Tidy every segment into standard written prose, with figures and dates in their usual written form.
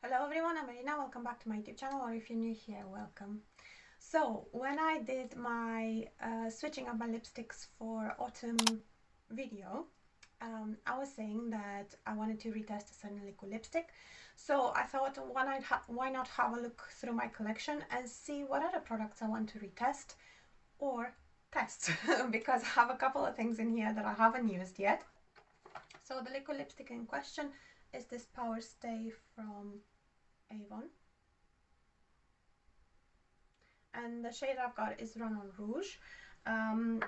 Hello everyone, I'm Marina. Welcome back to my YouTube channel, or if you're new here, welcome. So when I did my switching up my lipsticks for autumn video, I was saying that I wanted to retest a certain liquid lipstick. So I thought, why not have a look through my collection and see what other products I want to retest or test because I have a couple of things in here that I haven't used yet. So the liquid lipstick in question is this Power Stay from Avon, and the shade I've got is Run on Rouge. And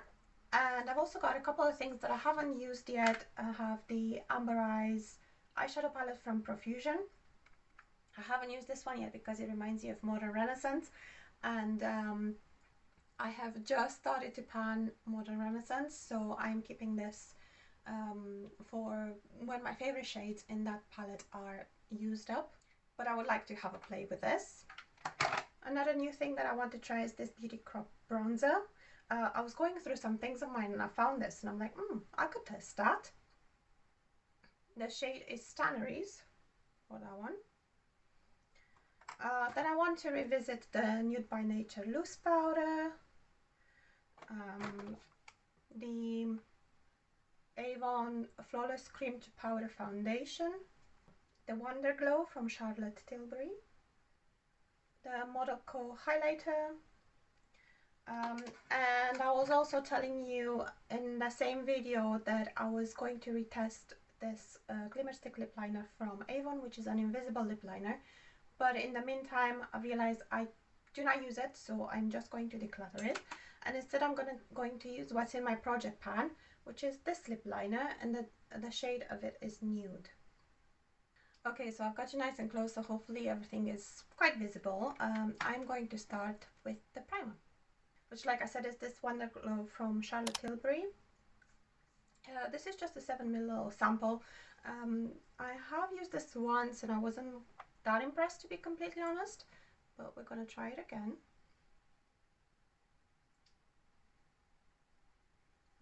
I've also got a couple of things that I haven't used yet. I have the Amber Eyes eyeshadow palette from Profusion. I haven't used this one yet because it reminds me of Modern Renaissance, and I have just started to pan Modern Renaissance, so I'm keeping this for when my favorite shades in that palette are used up. But I would like to have a play with this. Another new thing that I want to try is this Beauty Crop bronzer. I was going through some things of mine and I found this and I'm like, I could test that. The shade is Stanneries for that one. Then I want to revisit the Nude by Nature loose powder, the Avon Flawless Cream-to-Powder foundation, the Wonder Glow from Charlotte Tilbury, the Model Co highlighter, and I was also telling you in the same video that I was going to retest this Glimmerstick lip liner from Avon, which is an invisible lip liner, but in the meantime I realized I do not use it, so I'm just going to declutter it, and instead I'm going to use what's in my project pan, which is this lip liner, and the shade of it is Nude. Okay, so I've got you nice and close, so hopefully everything is quite visible. I'm going to start with the primer, which, like I said, is this Wonder Glow from Charlotte Tilbury. This is just a 7ml sample. I have used this once and I wasn't that impressed, to be completely honest, but we're going to try it again.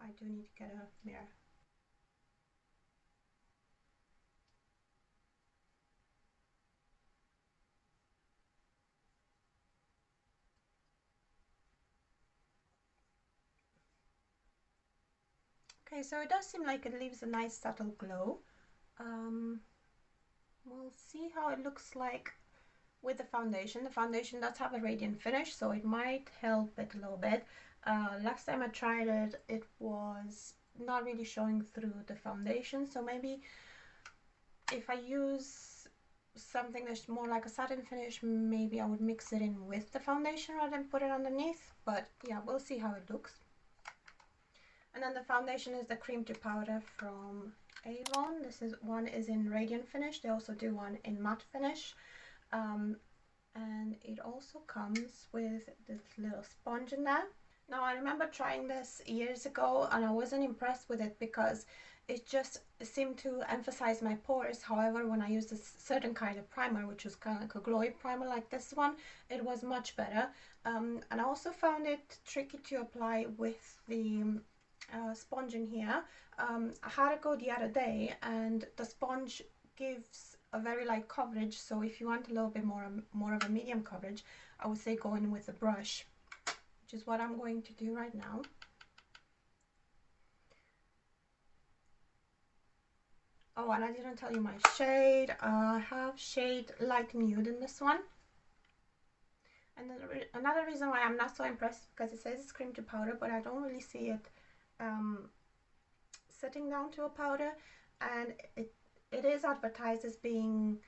I do need to get a mirror. Okay, so it does seem like it leaves a nice subtle glow. We'll see how it looks like with the foundation. The foundation does have a radiant finish, so it might help it a little bit. Last time I tried it, it was not really showing through the foundation, so maybe if I use something that's more like a satin finish, maybe I would mix it in with the foundation rather than put it underneath. But yeah, we'll see how it looks. And then the foundation is the Cream-to-Powder from Avon. This is one is in radiant finish. They also do one in matte finish, and it also comes with this little sponge in there. Now I remember trying this years ago and I wasn't impressed with it because it just seemed to emphasize my pores. However, when I used a certain kind of primer, which was kind of like a glowy primer like this one, it was much better. And I also found it tricky to apply with the sponge in here. I had a go the other day and the sponge gives a very light coverage, so if you want a little bit more of a medium coverage, I would say go in with a brush, which is what I'm going to do right now. Oh, and I didn't tell you my shade. I have shade Light Nude in this one. And another reason why I'm not so impressed, because it says it's cream to powder, but I don't really see it setting down to a powder, and it is advertised as being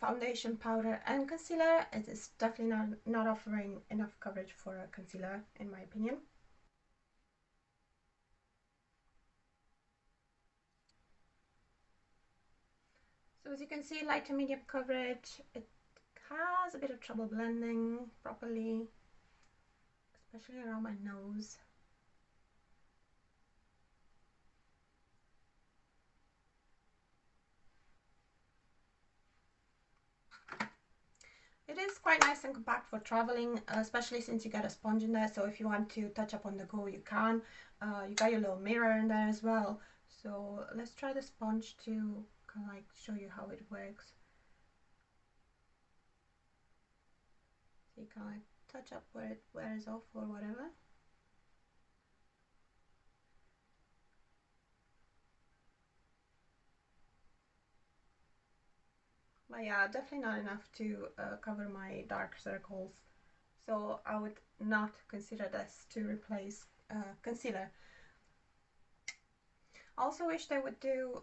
foundation, powder and concealer. It is definitely not offering enough coverage for a concealer, in my opinion. So as you can see, light to medium coverage. It has a bit of trouble blending properly, especially around my nose. It is quite nice and compact for traveling, especially since you get a sponge in there, so if you want to touch up on the go, you can. You got your little mirror in there as well. So let's try the sponge to kind of like show you how it works. kind of touch up where it wears off or whatever. But yeah, definitely not enough to cover my dark circles. So I would not consider this to replace concealer. I also wish they would do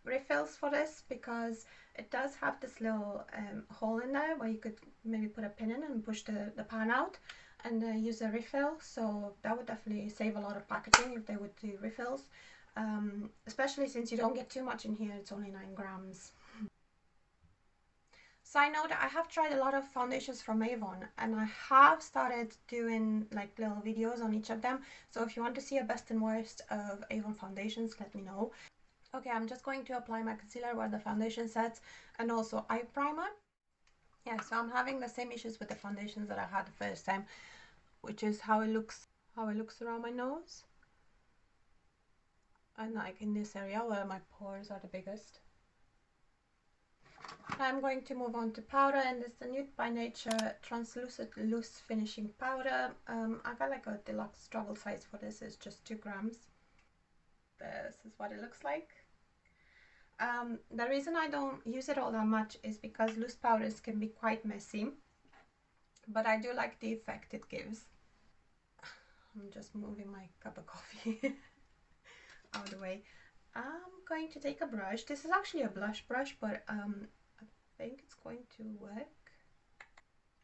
refills for this, because it does have this little hole in there where you could maybe put a pin in and push the pan out and use a refill. So that would definitely save a lot of packaging if they would do refills, especially since you don't get too much in here. It's only 9 grams. Side note, I have tried a lot of foundations from Avon, and I have started doing like little videos on each of them. So if you want to see a best and worst of Avon foundations, let me know. Okay, I'm just going to apply my concealer where the foundation sets, and also eye primer. Yeah, so I'm having the same issues with the foundations that I had the first time, which is how it looks around my nose, and like in this area where my pores are the biggest. I'm going to move on to powder, and this is the Nude by Nature Translucent Loose Finishing Powder. I got like a deluxe travel size for this. It's just 2 grams. This is what it looks like. The reason I don't use it all that much is because loose powders can be quite messy, but I do like the effect it gives. I'm just moving my cup of coffee out of the way. I'm going to take a brush. This is actually a blush brush, but I think it's going to work.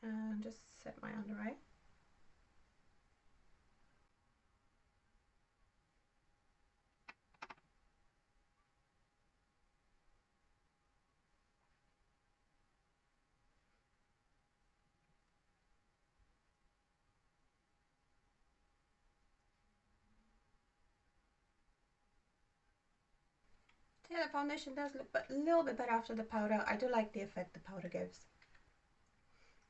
And just set my under eye. Yeah, the foundation does look a little bit better after the powder. I do like the effect the powder gives.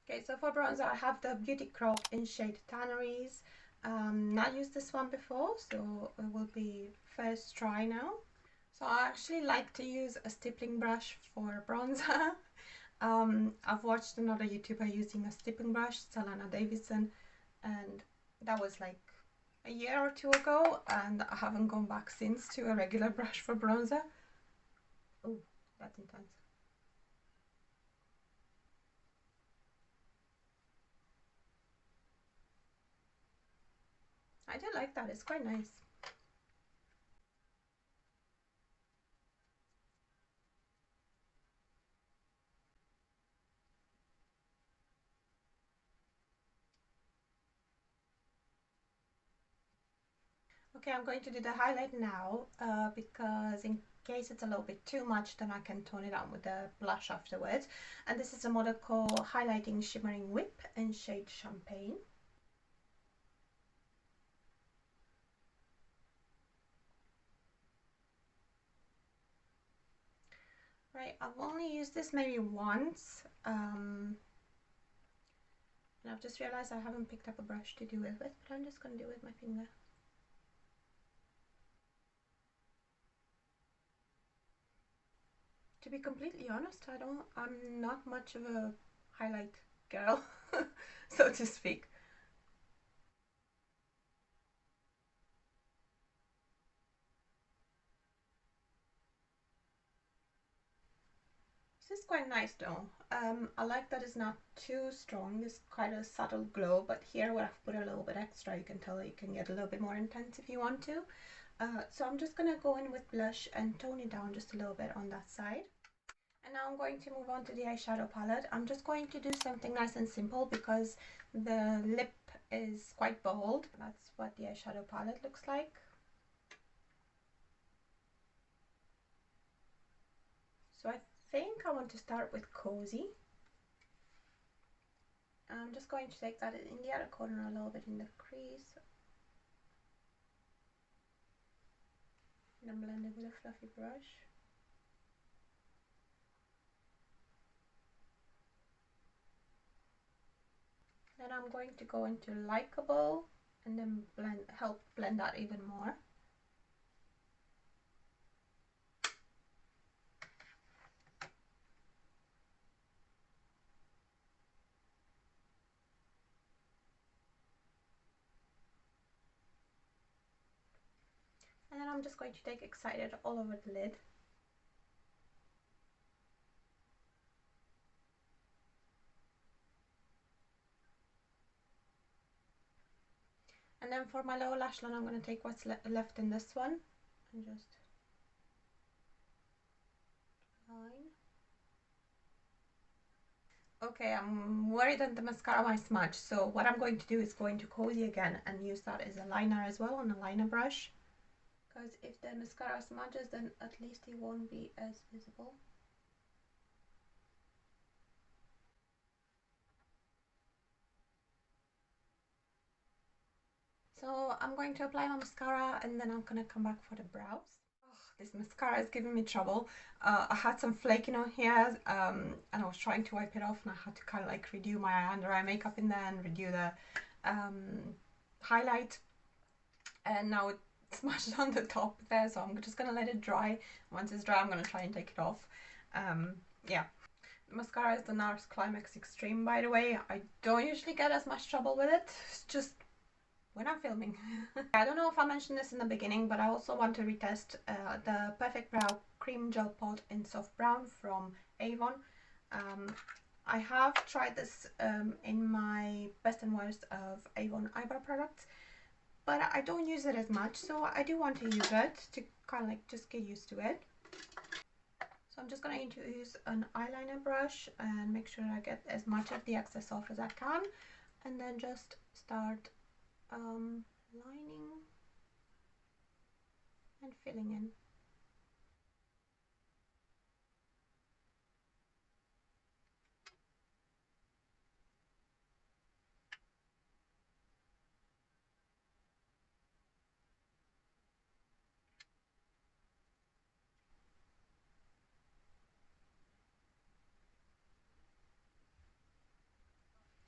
Okay, so for bronzer, I have the Beauty Crop in shade Tanneries. Not used this one before, so it will be first try now. So I actually like to use a stippling brush for bronzer. I've watched another YouTuber using a stippling brush, Salana Davidson, and that was like a year or 2 ago, and I haven't gone back since to a regular brush for bronzer. Oh, that's intense. I do like that, it's quite nice. Okay, I'm going to do the highlight now, because in case it's a little bit too much, then I can tone it down with the blush afterwards. And this is a model called Highlighting Shimmering Whip in shade Champagne. Right, I've only used this maybe once, and I've just realized I haven't picked up a brush to do it with, but I'm just going to do it with my finger. To be completely honest, I'm not much of a highlight girl, so to speak. This is quite nice though. I like that it's not too strong. It's quite a subtle glow, but here where I've put a little bit extra, you can tell you can get a little bit more intense if you want to. So I'm just gonna go in with blush and tone it down just a little bit on that side. And now I'm going to move on to the eyeshadow palette. I'm just going to do something nice and simple because the lip is quite bold. That's what the eyeshadow palette looks like. So I think I want to start with Cozy. I'm just going to take that in the other corner a little bit in the crease. And then blend it with a fluffy brush. Then I'm going to go into Likeable and then help blend that even more. And then I'm just going to take Excited all over the lid. And then for my lower lash line, I'm going to take what's left in this one and just line. Okay, I'm worried that the mascara might smudge, so what I'm going to do is going to cozy again and use that as a liner as well on a liner brush. Because if the mascara smudges, then at least it won't be as visible. So I'm going to apply my mascara and then I'm going to come back for the brows. Oh, this mascara is giving me trouble. I had some flaking on here and I was trying to wipe it off, and I had to kind of like redo my under eye makeup in there and redo the highlight, and now it's smudged on the top there, so I'm just going to let it dry. Once it's dry, I'm going to try and take it off. Yeah. The mascara is the NARS Climax Extreme, by the way. I don't usually get as much trouble with it. It's just when I'm filming. I don't know if I mentioned this in the beginning, but I also want to retest the Perfect Brow Creme Gel Pot in Soft Brown from Avon. I have tried this in my best and worst of Avon eyebrow products, but I don't use it as much, so I do want to use it to kind of like just get used to it. So I'm just going to use an eyeliner brush and make sure I get as much of the excess off as I can, and then just start lining and filling in.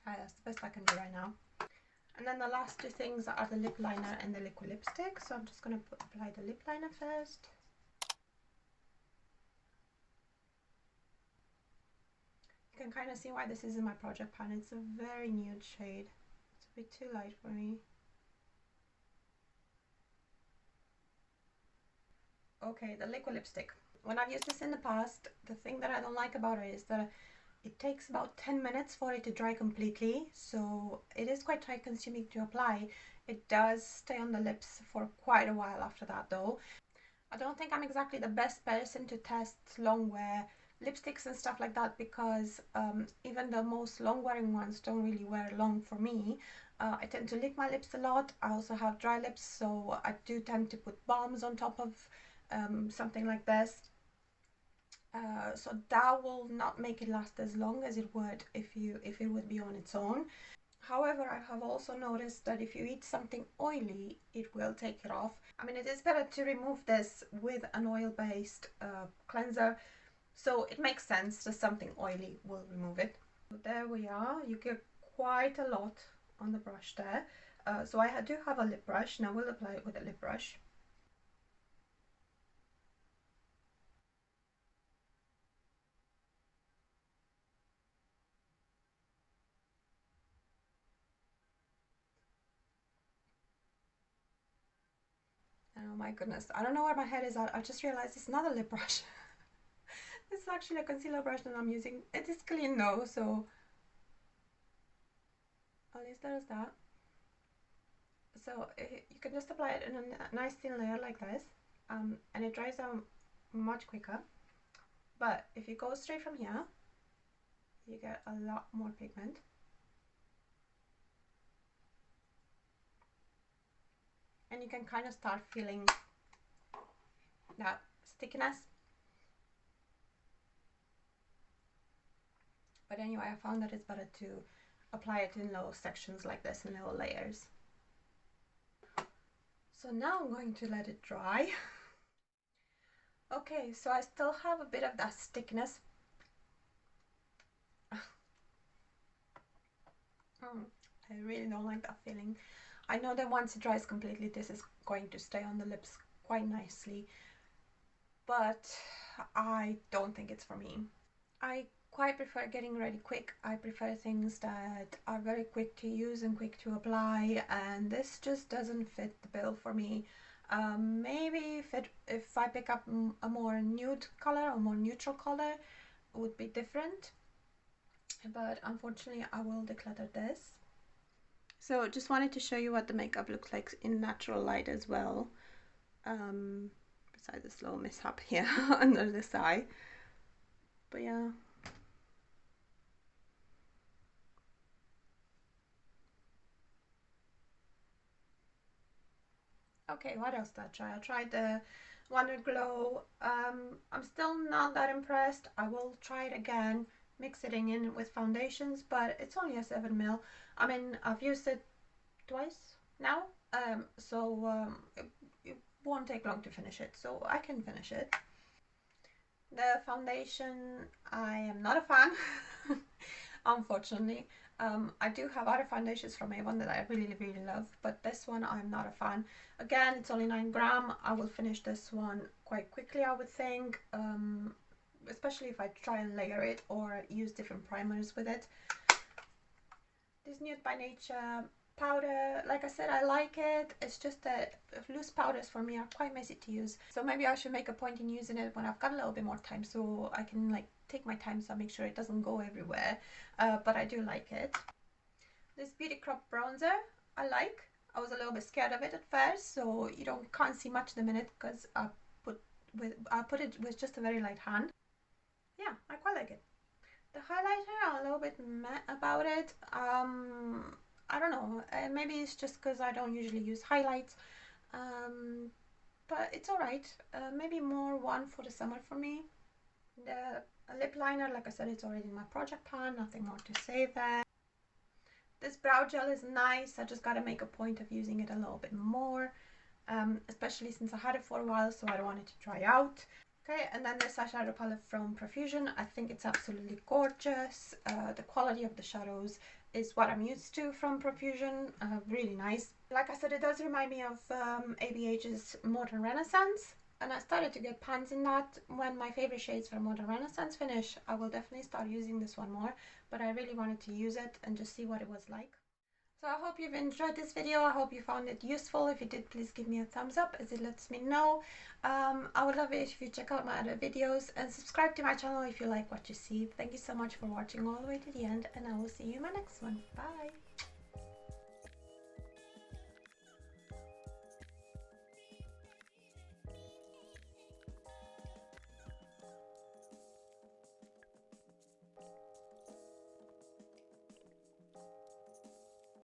That's the best I can do right now. And then the last two things are the lip liner and the liquid lipstick. So I'm just going to apply the lip liner first. You can kind of see why this is in my project pan. It's a very nude shade. It's a bit too light for me. Okay, the liquid lipstick. When I've used this in the past, the thing that I don't like about it is that it takes about 10 minutes for it to dry completely, so it is quite time consuming to apply. It does stay on the lips for quite a while after that though. I don't think I'm exactly the best person to test long wear lipsticks and stuff like that, because even the most long wearing ones don't really wear long for me. I tend to lick my lips a lot. I also have dry lips, so I do tend to put balms on top of something like this. So that will not make it last as long as it would if it would be on its own. However, I have also noticed that if you eat something oily, it will take it off. I mean, it is better to remove this with an oil-based cleanser, so it makes sense that something oily will remove it. So there we are. You get quite a lot on the brush there. So I do have a lip brush, and I will apply it with a lip brush. Oh my goodness, I don't know where my head is at. I just realized it's not a lip brush. This is actually a concealer brush that I'm using. It is clean though, so at least there is that. So you can just apply it in a nice thin layer like this, and it dries out much quicker. But if you go straight from here, you get a lot more pigment. And you can kind of start feeling that stickiness. But anyway, I found that it's better to apply it in little sections like this, in little layers. So now I'm going to let it dry. Okay, so I still have a bit of that stickiness. I really don't like that feeling. I know that once it dries completely, this is going to stay on the lips quite nicely, but I don't think it's for me. I quite prefer getting ready quick. I prefer things that are very quick to use and quick to apply, and this just doesn't fit the bill for me. Maybe if I pick up a more nude color or more neutral color, it would be different. But unfortunately, I will declutter this. So just wanted to show you what the makeup looks like in natural light as well. Besides this little mishap here under this eye. But yeah. Okay, what else did I try? I tried the Wonder Glow. I'm still not that impressed. I will try it again, mixing it in with foundations, but it's only a 7 ml. I mean, I've used it twice now, so it won't take long to finish it, so I can finish it. The foundation, I am not a fan, unfortunately. I do have other foundations from Avon that I really, really love, but this one I'm not a fan. Again, it's only 9 gram. I will finish this one quite quickly, I would think, especially if I try and layer it or use different primers with it. This Nude by Nature powder, like I said, I like it. It's just that loose powders for me are quite messy to use, so maybe I should make a point in using it when I've got a little bit more time, so I can like take my time, so I make sure it doesn't go everywhere. But I do like it. This Beauty Crop bronzer I like. I was a little bit scared of it at first, so you can't see much in a minute because I put it with just a very light hand. Yeah, I quite like it. The highlighter, I'm a little bit meh about it. I don't know, maybe it's just because I don't usually use highlights, but it's alright. Maybe more one for the summer for me. The lip liner, like I said, it's already in my project pan, nothing more to say there. This brow gel is nice. I just gotta make a point of using it a little bit more, especially since I had it for a while, so I don't want it to dry out. Okay, and then this eyeshadow palette from Profusion. I think it's absolutely gorgeous. The quality of the shadows is what I'm used to from Profusion. Really nice. Like I said, it does remind me of ABH's Modern Renaissance, and I started to get pans in that. When my favorite shades from Modern Renaissance finish, I will definitely start using this one more, but I really wanted to use it and just see what it was like. So I hope you've enjoyed this video. I hope you found it useful. If you did, please give me a thumbs up, as it lets me know. I would love it if you check out my other videos and subscribe to my channel if you like what you see. Thank you so much for watching all the way to the end, and I will see you in my next one. Bye!